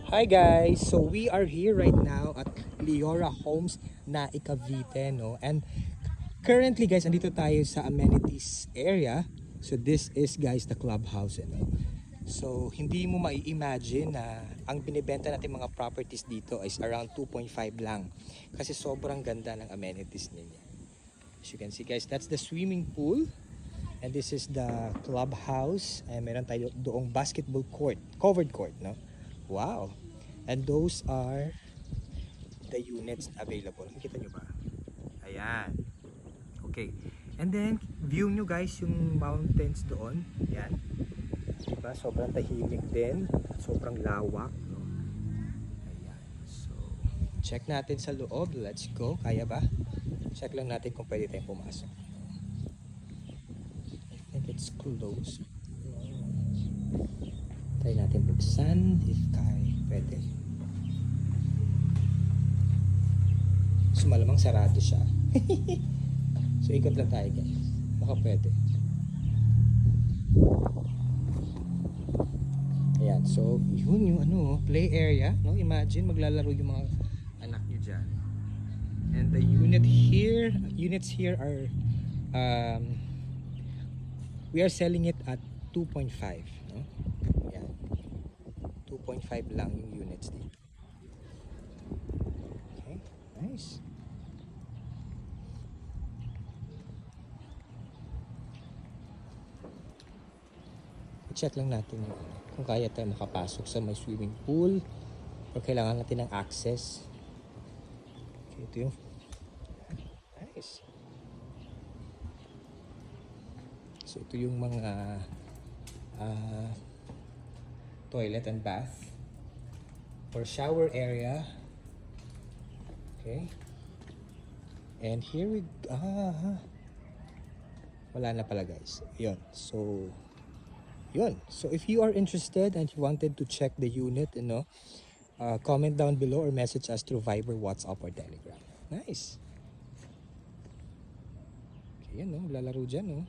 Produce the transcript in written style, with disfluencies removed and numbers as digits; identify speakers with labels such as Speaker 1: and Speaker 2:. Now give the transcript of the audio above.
Speaker 1: Hi guys! So we are here right now at Leora Homes na Cavite, no? And currently guys, andito tayo sa amenities area. So this is guys the clubhouse, no? So hindi mo mai-imagine na ang binibenta natin mga properties dito is around 2.5 lang. Kasi sobrang ganda ng amenities niya. As you can see guys, that's the swimming pool. And this is the clubhouse. And meron tayo doong basketball court, covered court, no? Wow! And those are the units available. Nakikita nyo ba? Ayan. Okay. And then, view nyo guys yung mountains doon. Ayan. Diba? Sobrang tahimik din. Sobrang lawak. No? Ayan. So, check natin sa loob. Let's go. Kaya ba? Check lang natin kung pwede tayong pumasok. I think it's closed. Try natin buksan if kaya. Pwede. So malamang sarado siya. So ikot lang tayo guys. Baka pwede. Ayan. So yun yung play area. No? Imagine maglalaro yung mga anak nyo dyan. And the units here are we are selling it at 2.5. No? Ayan. 2.5 lang yung units dito. Okay. Nice. Check lang natin yung kung kaya tayo makapasok sa may swimming pool o kailangan natin ng access. Okay, ito yung nice. So ito yung mga toilet and bath or shower area. Okay. And here we wala na pala guys. Yun. So yun. So if you are interested and you wanted to check the unit, comment down below or message us through Viber, WhatsApp, or Telegram. Nice. Okay, yan, no? Lalaro dyan, no?